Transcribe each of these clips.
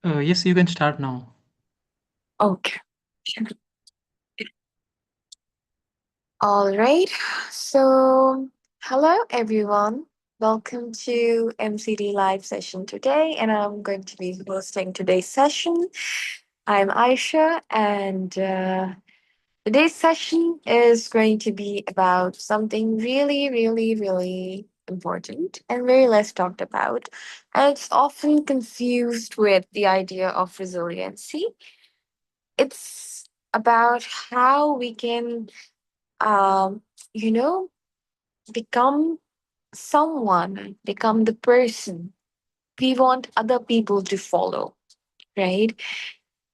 Yes, you can start now. Okay. All right. So, hello everyone. Welcome to MCD live session today, and I'm going to be hosting today's session. I'm Ayesha, and today's session is going to be about something really, really, really important and very less talked about. And it's often confused with the idea of resiliency. It's about how we can um, you know, become become the person we want other people to follow, right?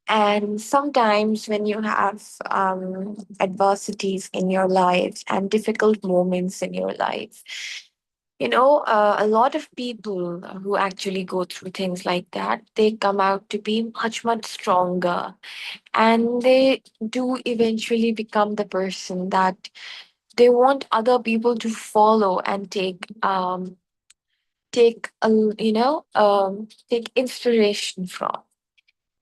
And sometimes when you have adversities in your life and difficult moments in your life, a lot of people who actually go through things like that, they come out to be much, much stronger. And they do eventually become the person that they want other people to follow and take inspiration from.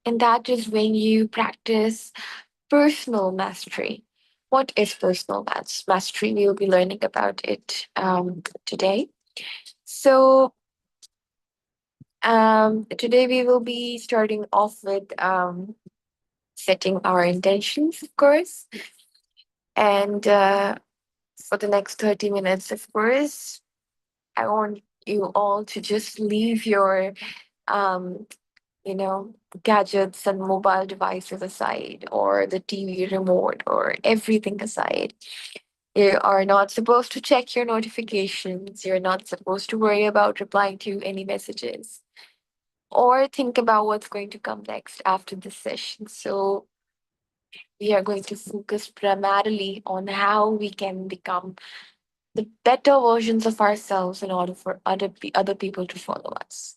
And that is when you practice personal mastery. What is personal mastery? We'll be learning about it today. So today we will be starting off with setting our intentions, of course. And for the next 30 minutes, of course, I want you all to just leave your um, gadgets and mobile devices aside, or the TV remote, or everything aside. You are not supposed to check your notifications. You're not supposed to worry about replying to any messages or think about what's going to come next after this session. So, we are going to focus primarily on how we can become the better versions of ourselves in order for other people to follow us.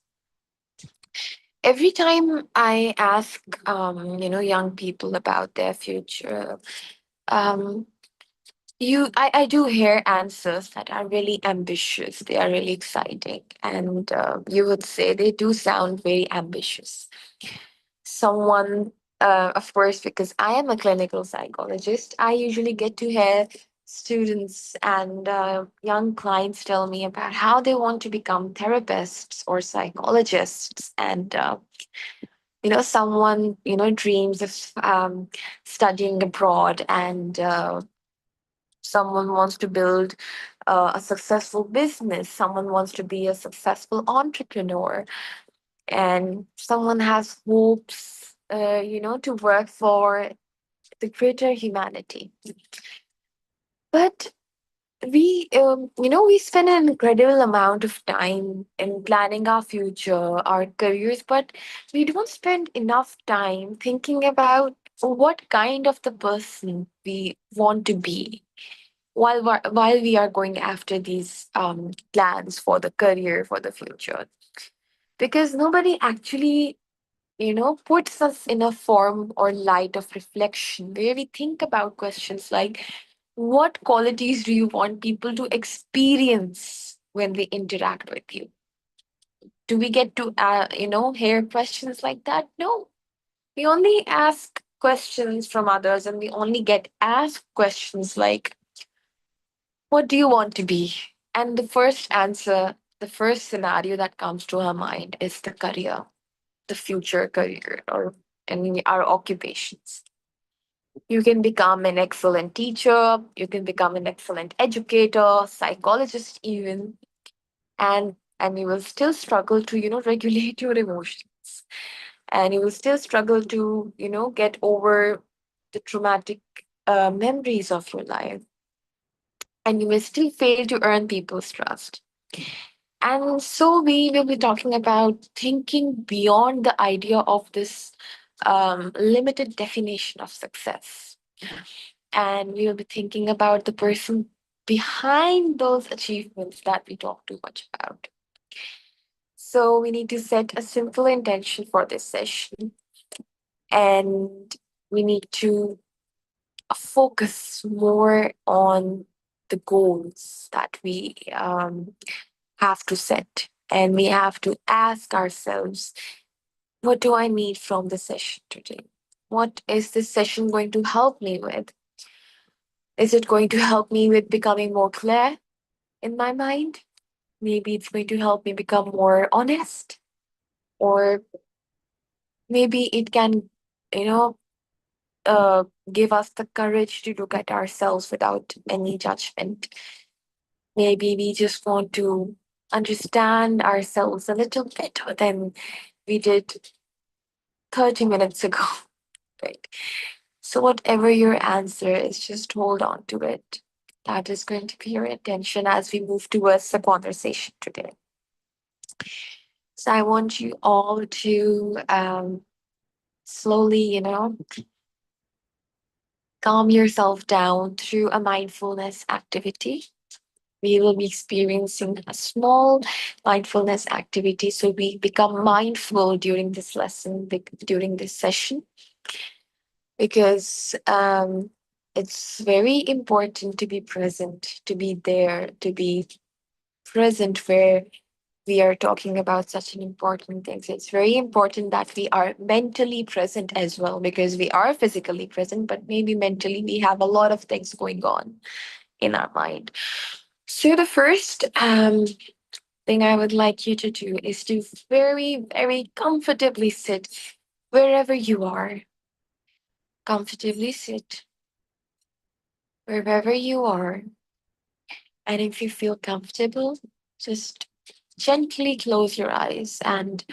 Every time I ask, young people about their future, um, I do hear answers that are really ambitious. They are really exciting, and you would say they do sound very ambitious. Someone, of course, because I am a clinical psychologist, I usually get to hear students and young clients tell me about how they want to become therapists or psychologists, and someone dreams of studying abroad, and someone wants to build a successful business, someone wants to be a successful entrepreneur, and someone has hopes to work for the greater humanity. But we spend an incredible amount of time in planning our future, our careers, but we don't spend enough time thinking about what kind of the person we want to be while we are going after these plans for the career, for the future. Because nobody actually puts us in a form or light of reflection where we think about questions like, what qualities do you want people to experience when they interact with you? Do we get to, hear questions like that? No. We only ask questions from others, and we only get asked questions like, what do you want to be? And the first answer, the first scenario that comes to our mind is the career, the future career, or in our occupations. You can become an excellent teacher, you can become an excellent educator, psychologist even, and you will still struggle to, regulate your emotions. And you will still struggle to, get over the traumatic memories of your life. And you will still fail to earn people's trust. And so we will be talking about thinking beyond the idea of this limited definition of success. And we will be thinking about the person behind those achievements that we talk too much about. So we need to set a simple intention for this session, and we need to focus more on the goals that we have to set. And we have to ask ourselves, What do I need from the session today? What is this session going to help me with? Is it going to help me with becoming more clear in my mind? Maybe it's going to help me become more honest, or maybe it can, you know, uh, give us the courage to look at ourselves without any judgment. Maybe we just want to understand ourselves a little better than we did 30 minutes ago, right? So, whatever your answer is, just hold on to it. That is going to be your intention as we move towards the conversation today. So, I want you all to slowly, calm yourself down through a mindfulness activity. We will be experiencing a small mindfulness activity. So we become mindful during this lesson, during this session, because it's very important to be present, to be there, to be present where we are talking about such an important thing. So it's very important that we are mentally present as well, because we are physically present, but maybe mentally we have a lot of things going on in our mind. So the first thing I would like you to do is to very, very comfortably sit wherever you are. Comfortably sit wherever you are. And if you feel comfortable, just gently close your eyes and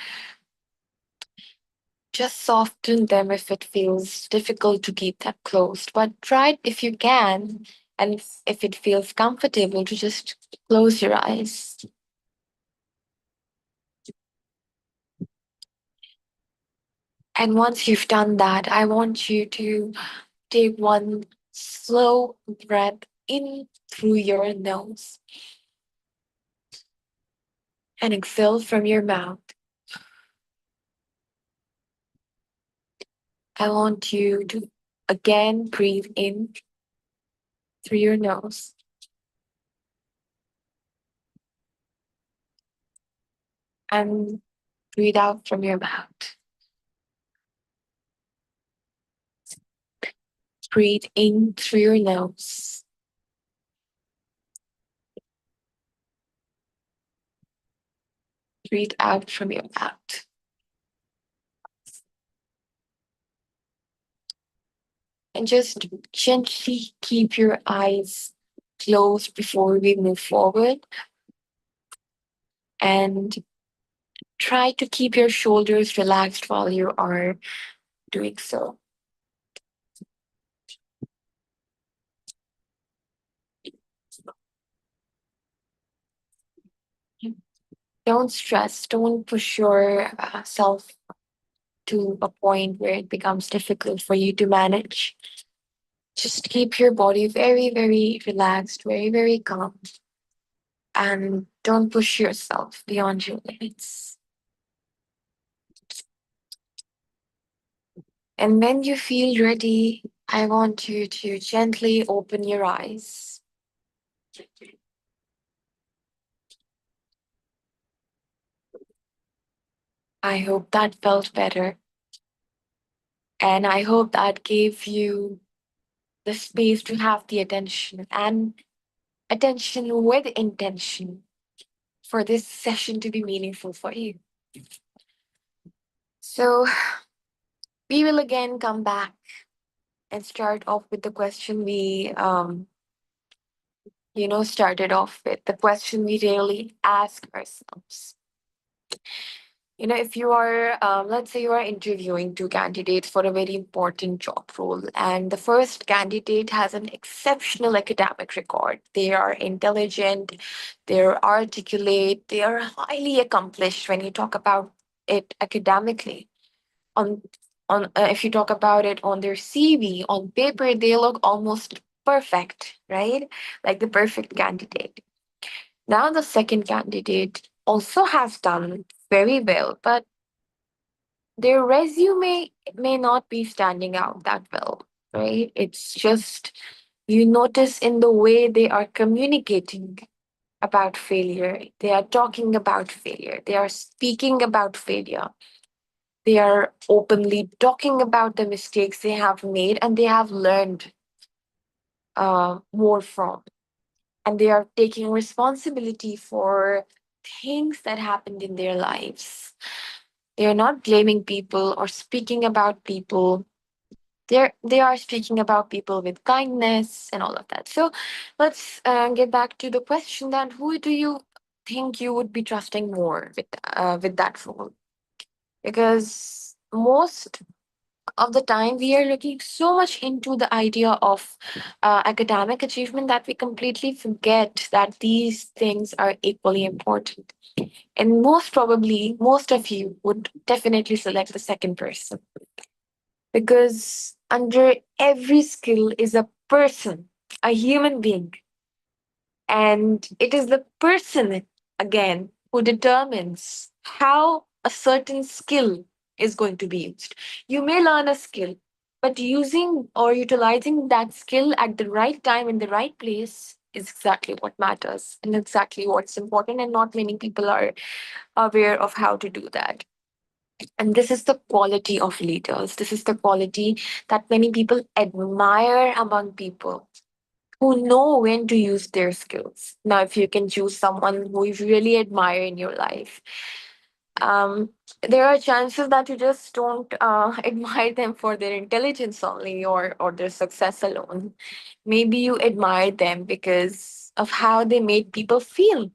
just soften them if it feels difficult to keep them closed. But try if you can, and if it feels comfortable, to just close your eyes. And once you've done that, I want you to take one slow breath in through your nose and exhale from your mouth. I want you to again breathe in through your nose and breathe out from your mouth. Breathe in through your nose. Breathe out from your mouth. And just gently keep your eyes closed before we move forward. And try to keep your shoulders relaxed while you are doing so. Don't stress, don't push yourself to a point where it becomes difficult for you to manage. Just keep your body very, very relaxed, very, very calm, and don't push yourself beyond your limits. And when you feel ready, I want you to gently open your eyes. I hope that felt better. And I hope that gave you the space to have the attention, and attention with intention, for this session to be meaningful for you. So we will again come back and start off with the question we started off with, the question we really ask ourselves. If you are, let's say you are interviewing two candidates for a very important job role, and the first candidate has an exceptional academic record. They are intelligent, they're articulate, they are highly accomplished when you talk about it academically. On if you talk about it on their CV, on paper, they look almost perfect, right? Like the perfect candidate. Now the second candidate also has done very well, but their resume may not be standing out that well, right? It's just you notice in the way they are communicating about failure, they are talking about failure, they are speaking about failure. They are openly talking about the mistakes they have made and they have learned more from. And they are taking responsibility for things that happened in their lives. They are not blaming people or speaking about people. They are speaking about people with kindness and all of that. So let's get back to the question then. Who do you think you would be trusting more with that role? Because most of the time we are looking so much into the idea of academic achievement that we completely forget that these things are equally important. And most probably, most of you would definitely select the second person because under every skill is a person, a human being. And it is the person, again, who determines how a certain skill is going to be used. You may learn a skill, but using or utilizing that skill at the right time in the right place is exactly what matters and exactly what's important. And not many people are aware of how to do that. And this is the quality of leaders. This is the quality that many people admire among people who know when to use their skills. Now, if you can choose someone who you really admire in your life, um, there are chances that you just don't admire them for their intelligence only or their success alone. Maybe you admire them because of how they made people feel.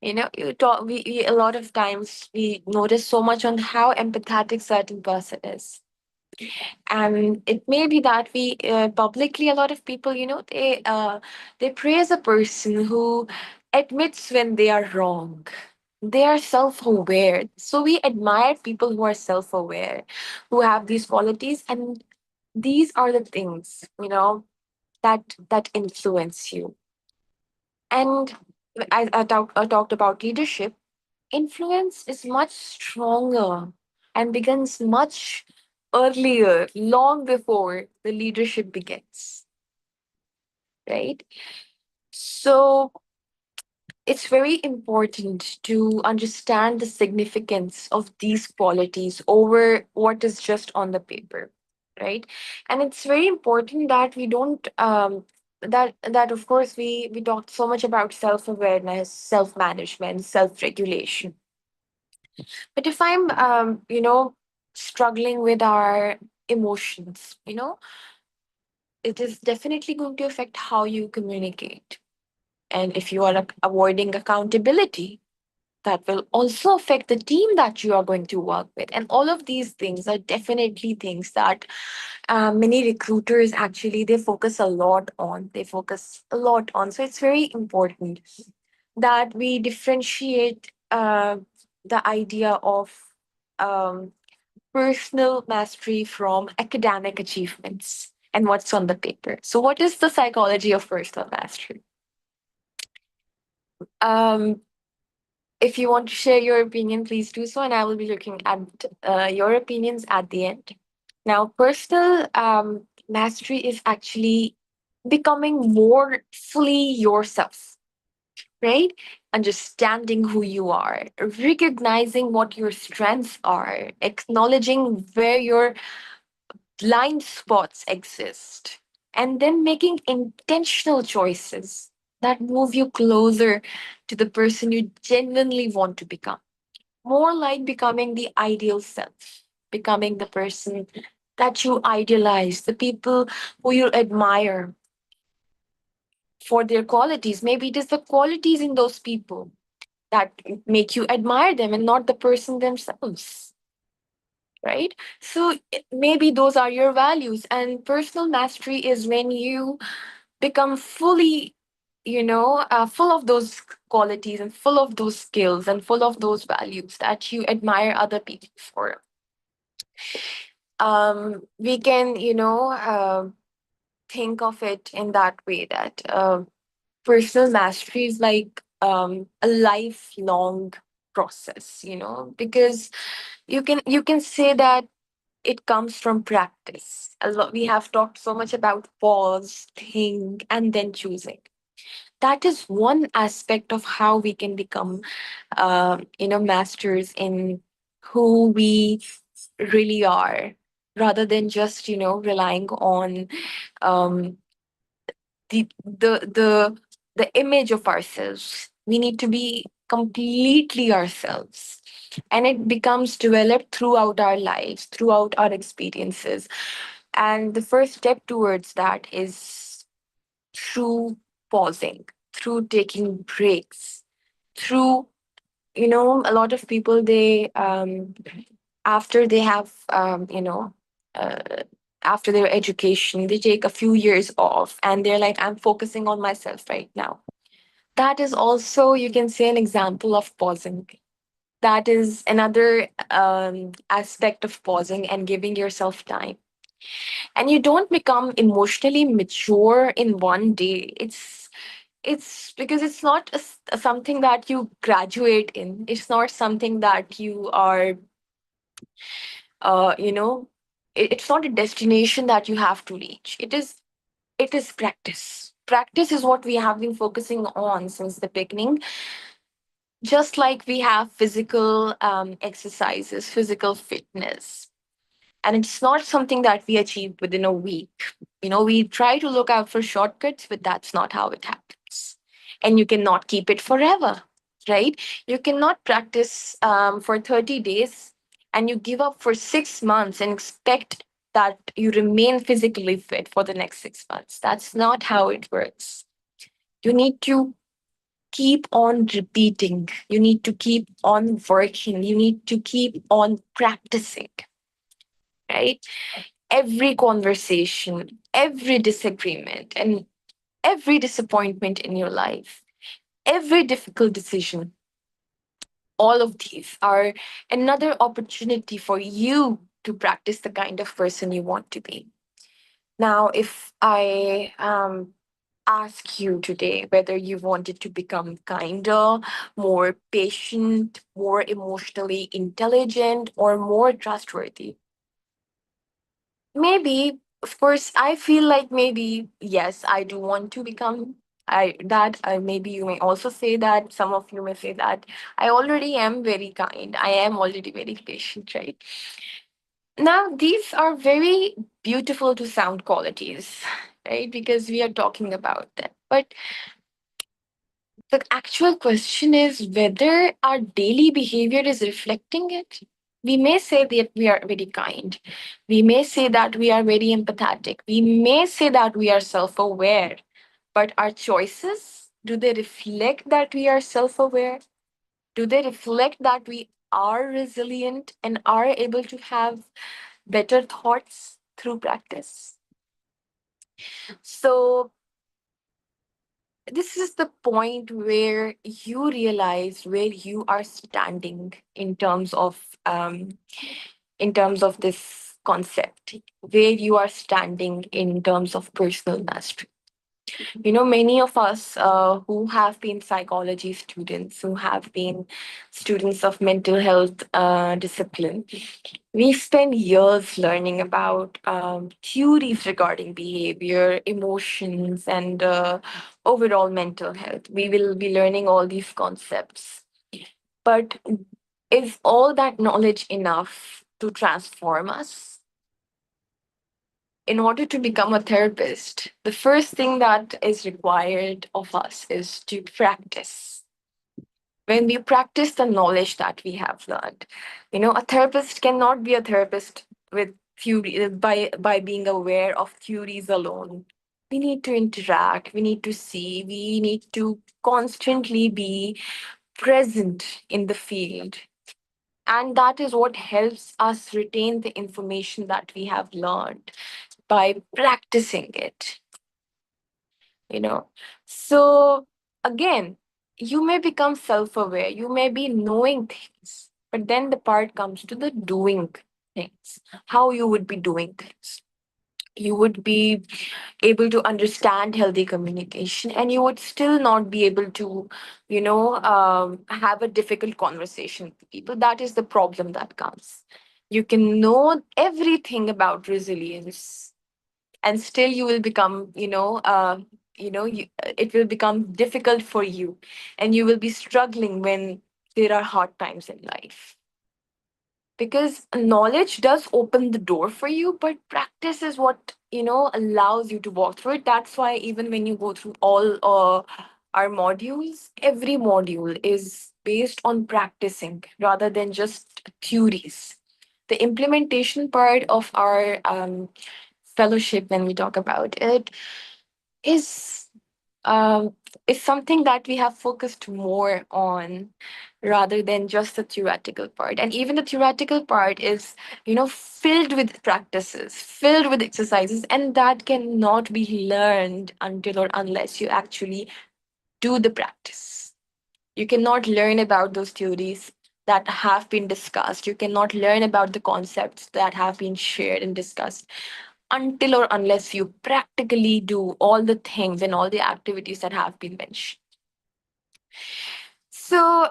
You know, you talk. We a lot of times we notice so much on how empathetic certain person is, and it may be that we publicly a lot of people, you know, they praise a person who admits when they are wrong. They are self-aware, so we admire people who are self-aware, who have these qualities, and these are the things, you know, that influence you. And I talked about leadership. Influence is much stronger and begins much earlier, long before the leadership begins, right? So it's very important to understand the significance of these qualities over what is just on the paper, right? And it's very important that we don't that of course we talked so much about self-awareness, self-management, self-regulation. But if I'm, you know, struggling with our emotions, you know, it is definitely going to affect how you communicate. And if you are avoiding accountability, that will also affect the team that you are going to work with. And all of these things are definitely things that many recruiters actually they focus a lot on. They focus a lot on. So it's very important that we differentiate the idea of um, personal mastery from academic achievements and what's on the paper. So, what is the psychology of personal mastery? Um, if you want to share your opinion, please do so, and I will be looking at your opinions at the end. Now, personal mastery is actually becoming more fully yourself, right? Understanding who you are, recognizing what your strengths are, acknowledging where your blind spots exist, and then making intentional choices that move you closer to the person you genuinely want to become. More like becoming the ideal self, becoming the person that you idealize, the people who you admire for their qualities. Maybe it is the qualities in those people that make you admire them and not the person themselves, right? So maybe those are your values, and personal mastery is when you become fully, you know, full of those qualities and full of those skills and full of those values that you admire other people for. We can, you know, think of it in that way that personal mastery is like a lifelong process, you know, because you can say that it comes from practice. A lot, we have talked so much about pause, think, and then choosing. That is one aspect of how we can become, you know, masters in who we really are, rather than just, relying on um, the image of ourselves. We need to be completely ourselves. And it becomes developed throughout our lives, throughout our experiences. And the first step towards that is through pausing, through taking breaks, through, a lot of people, they after they have uh, after their education, they take a few years off and they're like, I'm focusing on myself right now. That is also, you can say, an example of pausing. That is another aspect of pausing and giving yourself time. And you don't become emotionally mature in one day. It's because it's not something that you graduate in. It's not something that you are uh you know it's not a destination that you have to reach. It is practice. Practice is what we have been focusing on since the beginning. Just like we have physical exercises, physical fitness, and it's not something that we achieve within a week. We try to look out for shortcuts, but that's not how it happens. And you cannot keep it forever, right? You cannot practice for 30 days and you give up for 6 months and expect that you remain physically fit for the next 6 months. That's not how it works. You need to keep on repeating, you need to keep on working, you need to keep on practicing, right? Every conversation, every disagreement, and every disappointment in your life, every difficult decision, all of these are another opportunity for you to practice the kind of person you want to be. Now, if I ask you today whether you wanted to become kinder, more patient, more emotionally intelligent, or more trustworthy, maybe, of course, I feel like maybe, yes, I do want to become that. Maybe you may also say that, some of you may say that I already am very kind. I am already very patient, right? Now, these are very beautiful to sound qualities, right? Because we are talking about them. But the actual question is whether our daily behavior is reflecting it. We may say that we are very kind. We may say that we are very empathetic. We may say that we are self aware. But our choices, do they reflect that we are self aware? Do they reflect that we are resilient and are able to have better thoughts through practice? So, this is the point where you realize where you are standing in terms of this concept, where you are standing in terms of personal mastery. Many of us who have been psychology students, who have been students of mental health discipline, we spend years learning about theories regarding behavior, emotions, and overall mental health. We will be learning all these concepts. But is all that knowledge enough to transform us? In order to become a therapist, the first thing that is required of us is to practice. When we practice the knowledge that we have learned, a therapist cannot be a therapist with theory by being aware of theories alone. We need to interact, we need to see, we need to constantly be present in the field. And that is what helps us retain the information that we have learned by practicing it, you know. So, again, you may become self aware, you may be knowing things, but then the part comes to the doing things, how you would be doing things. You would be able to understand healthy communication, and you would still not be able to, have a difficult conversation with people. That is the problem that comes. You can know everything about resilience, and still you will become it will become difficult for you, and you will be struggling when there are hard times in life. because knowledge does open the door for you, but practice is what allows you to walk through it. That's why even when you go through all our modules, every module is based on practicing rather than just theories. The implementation part of our fellowship, when we talk about it, is um, is something that we have focused more on rather than just the theoretical part. And even the theoretical part is, filled with practices, filled with exercises, and that cannot be learned until or unless you actually do the practice. You cannot learn about those theories that have been discussed. You cannot learn about the concepts that have been shared and discussed until or unless you practically do all the things and all the activities that have been mentioned. So,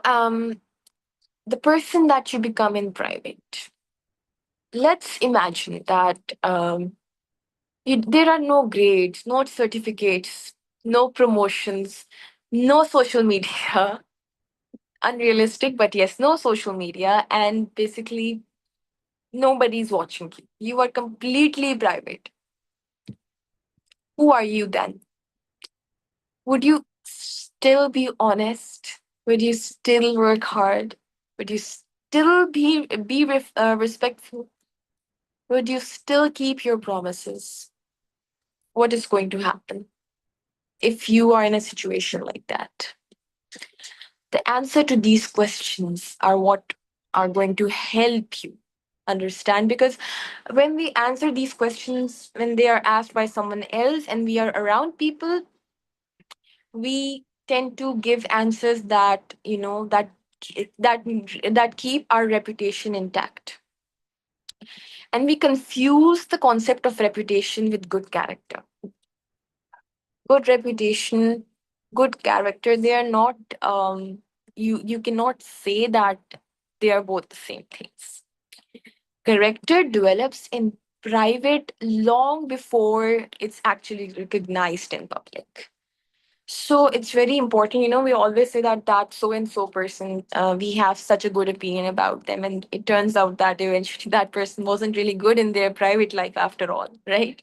the person that you become in private, let's imagine that there are no grades, no certificates, no promotions, no social media. Unrealistic, but yes, no social media, and basically nobody's watching you. You are completely private. Who are you then? Would you still be honest? Would you still work hard? Would you still be respectful? Would you still keep your promises? What is going to happen if you are in a situation like that? The answer to these questions are what are going to help you understand, because when we answer these questions, when they are asked by someone else and we are around people, we tend to give answers that that that keep our reputation intact, and we confuse the concept of reputation with good character. Good reputation, good character, they are not you cannot say that they are both the same things. Character develops in private long before it's actually recognized in public. So it's very important. We always say that so and so person, we have such a good opinion about them. And it turns out that eventually that person wasn't really good in their private life after all, right?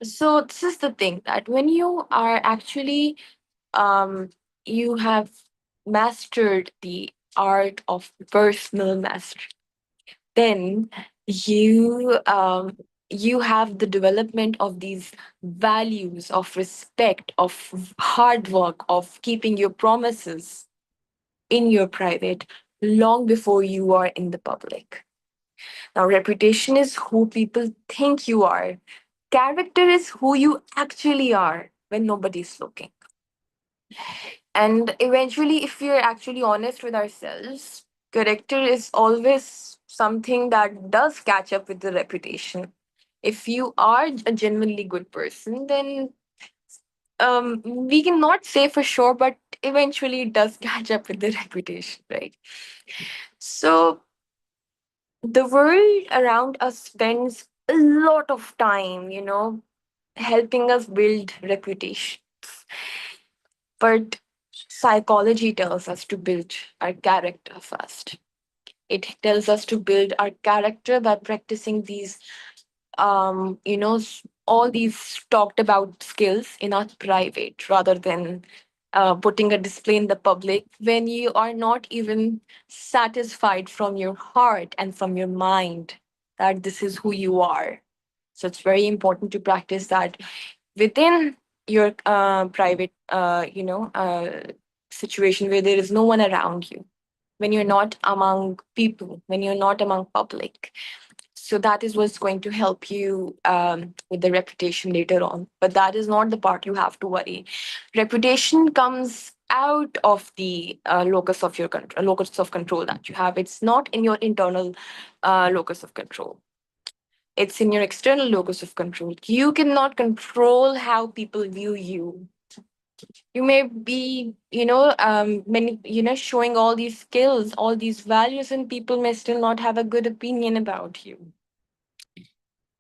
So this is the thing, that when you are actually, you have mastered the art of personal mastery, then you have the development of these values of respect, of hard work, of keeping your promises in your private long before you are in the public. Now, reputation is who people think you are. Character is who you actually are when nobody's looking. And eventually, if we're actually honest with ourselves, character is always something that does catch up with the reputation. If you are a genuinely good person, then we cannot say for sure, but eventually it does catch up with the reputation, right? So the world around us spends a lot of time, helping us build reputation. But psychology tells us to build our character first. It tells us to build our character by practicing these, all these talked about skills in our private rather than putting a display in the public when you are not even satisfied from your heart and from your mind that this is who you are. So it's very important to practice that within your private situation where there is no one around you, when you're not among people, when you're not among public. So that is what's going to help you with the reputation later on, but that is not the part you have to worry. Reputation comes out of the locus of control that you have. It's not in your internal locus of control. It's in your external locus of control. You cannot control how people view you. You may be, showing all these skills, all these values, and people may still not have a good opinion about you.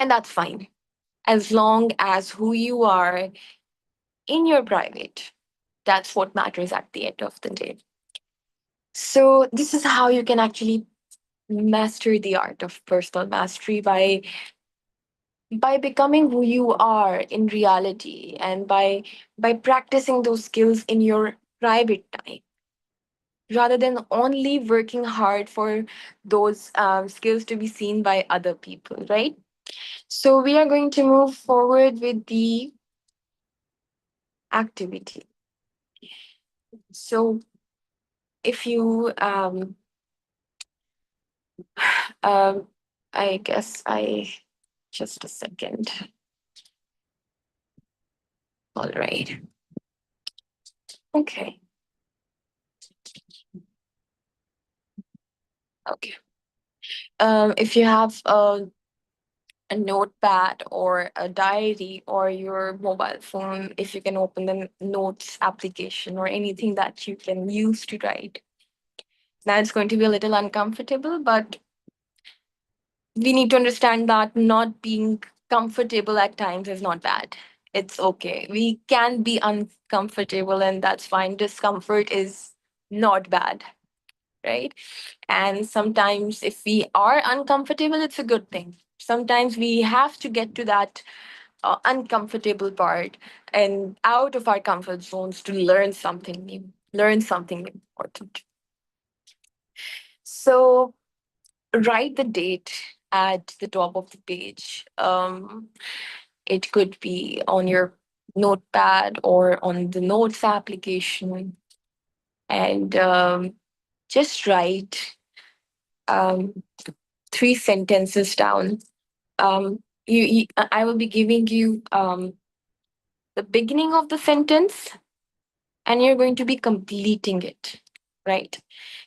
And that's fine. As long as who you are in your private, that's what matters at the end of the day. So, this is how you can actually master the art of personal mastery by becoming who you are in reality, and by practicing those skills in your private time, rather than only working hard for those skills to be seen by other people, right? So we are going to move forward with the activity. So if you um I guess I just a second. All right. Okay. Okay. If you have a notepad or a diary or your mobile phone, if you can open the notes application or anything that you can use to write. Now it's going to be a little uncomfortable, but we need to understand that not being comfortable at times is not bad. It's okay. We can be uncomfortable, and that's fine. Discomfort is not bad, right? And sometimes, if we are uncomfortable, it's a good thing. Sometimes we have to get to that uncomfortable part and out of our comfort zones to learn something new, learn something important. So, write the date at the top of the page. It could be on your notepad or on the notes application, and just write um, three sentences down. I will be giving you the beginning of the sentence, and you're going to be completing it, right?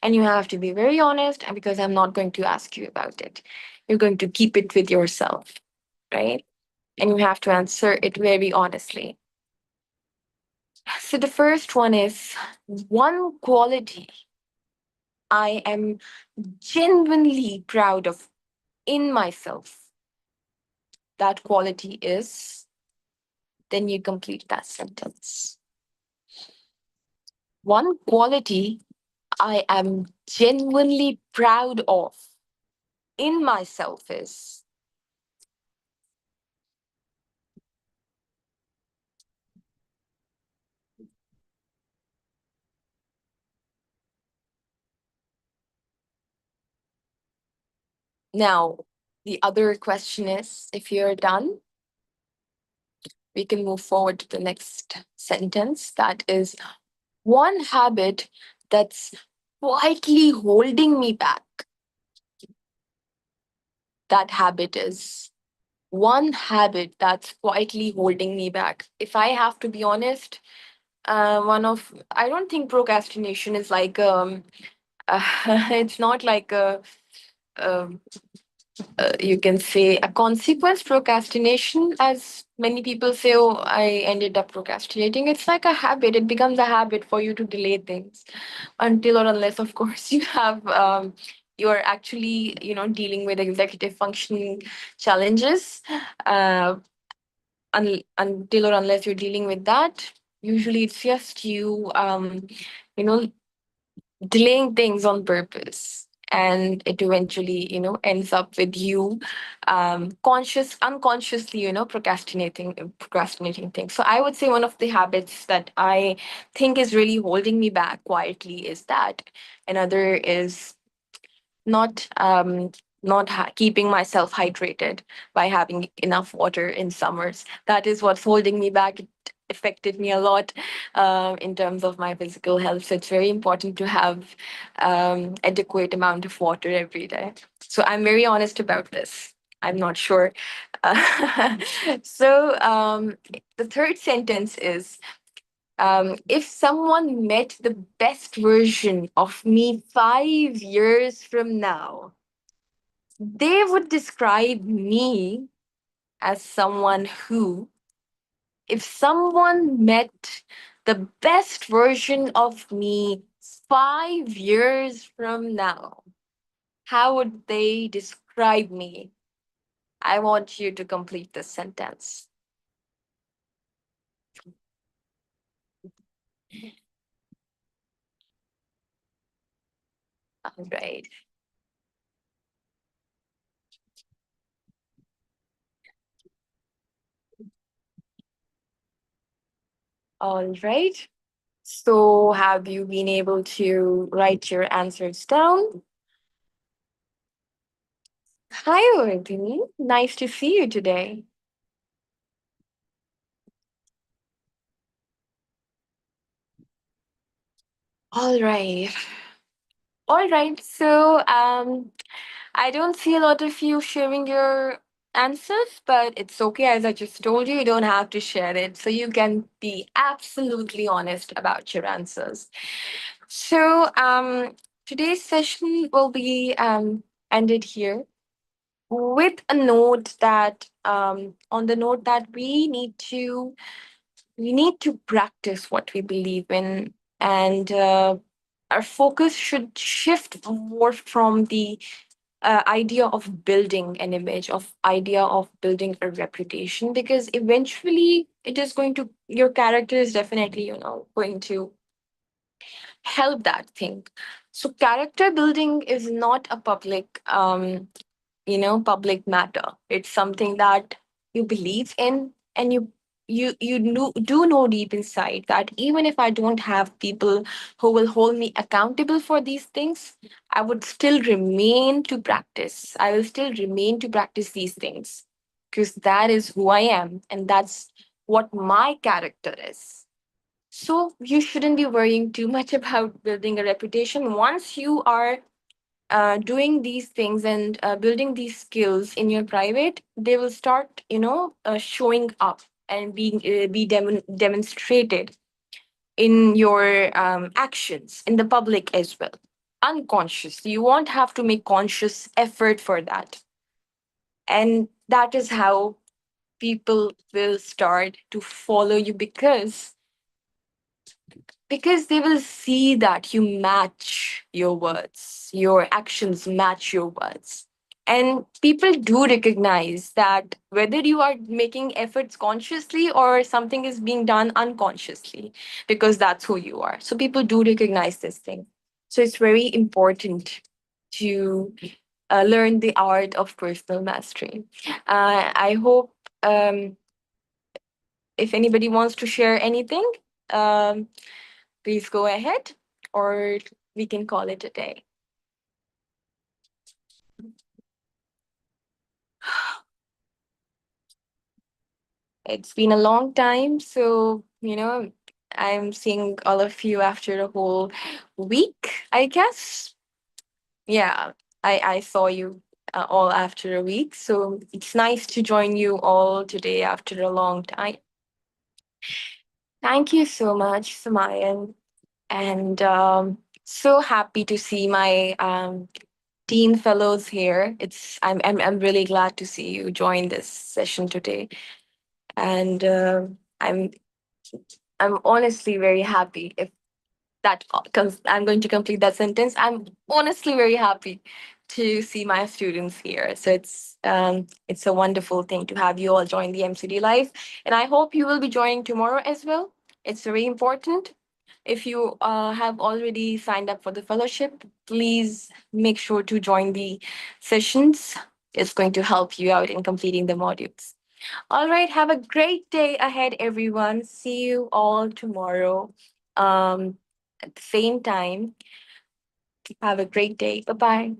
And you have to be very honest, and because I'm not going to ask you about it, you're going to keep it with yourself, right? And you have to answer it very honestly. So the first one is, one quality I am genuinely proud of in myself. That quality is, then you complete that sentence. One quality I am genuinely proud of in myself is. Now, the other question is, if you're done, we can move forward to the next sentence. That is, one habit that's quietly holding me back. That habit is, one habit that's quietly holding me back. If I have to be honest, I don't think procrastination is like, it's not like um you can say a consequence procrastination, as many people say, oh, I ended up procrastinating. It's like a habit. It becomes a habit for you to delay things until or unless, of course, you have you're actually, dealing with executive functioning challenges. uh, Until or unless you're dealing with that, usually it's just you, you know delaying things on purpose, and it eventually, ends up with you unconsciously, procrastinating things. So I would say one of the habits that I think is really holding me back quietly is that. Another is not keeping myself hydrated by having enough water in summers. That is what's holding me back. It affected me a lot in terms of my physical health. So it's very important to have adequate amount of water every day. So I'm very honest about this. I'm not sure. Uh, so the third sentence is, if someone met the best version of me 5 years from now, they would describe me as someone who, if someone met the best version of me 5 years from now, how would they describe me? I want you to complete this sentence. All right. All right. So, have you been able to write your answers down? Hi, Anthony. Nice to see you today. All right. All right. So, I don't see a lot of you sharing your answers, but it's okay. As I just told you, you don't have to share it. So you can be absolutely honest about your answers. So, today's session will be ended here with a note that, on the note that we need to practice what we believe in, and our focus should shift more from the idea of building an image, of idea of building a reputation, because eventually it is going to, your character is definitely, going to help that thing. So character building is not a public matter. It's something that you believe in, and you do know deep inside that even if I don't have people who will hold me accountable for these things, I would still remain to practice. I will still remain to practice these things, because that is who I am, and that's what my character is. So you shouldn't be worrying too much about building a reputation. Once you are doing these things and building these skills in your private, they will start, showing up and be demonstrated in your actions in the public as well. Unconsciously, you won't have to make conscious effort for that, and that is how people will start to follow you, because they will see that you match your words, your actions match your words. And people do recognize that whether you are making efforts consciously or something is being done unconsciously, because that's who you are. So people do recognize this thing. So it's very important to learn the art of personal mastery. I hope, if anybody wants to share anything, um, please go ahead, or we can call it a day. It's been a long time, so, I'm seeing all of you after a whole week, I guess. Yeah, I saw you all after a week, so it's nice to join you all today after a long time. Thank you so much, Samayan, and so happy to see my teen fellows here. I'm really glad to see you join this session today, and I'm I'm honestly very happy. If I'm going to complete that sentence. I'm honestly very happy to see my students here. So it's a wonderful thing to have you all join the MCD live, and I hope you will be joining tomorrow as well. It's very important. If you have already signed up for the fellowship, please make sure to join the sessions. It's going to help you out in completing the modules. All right, have a great day ahead, everyone. See you all tomorrow, at the same time. Have a great day. Bye bye.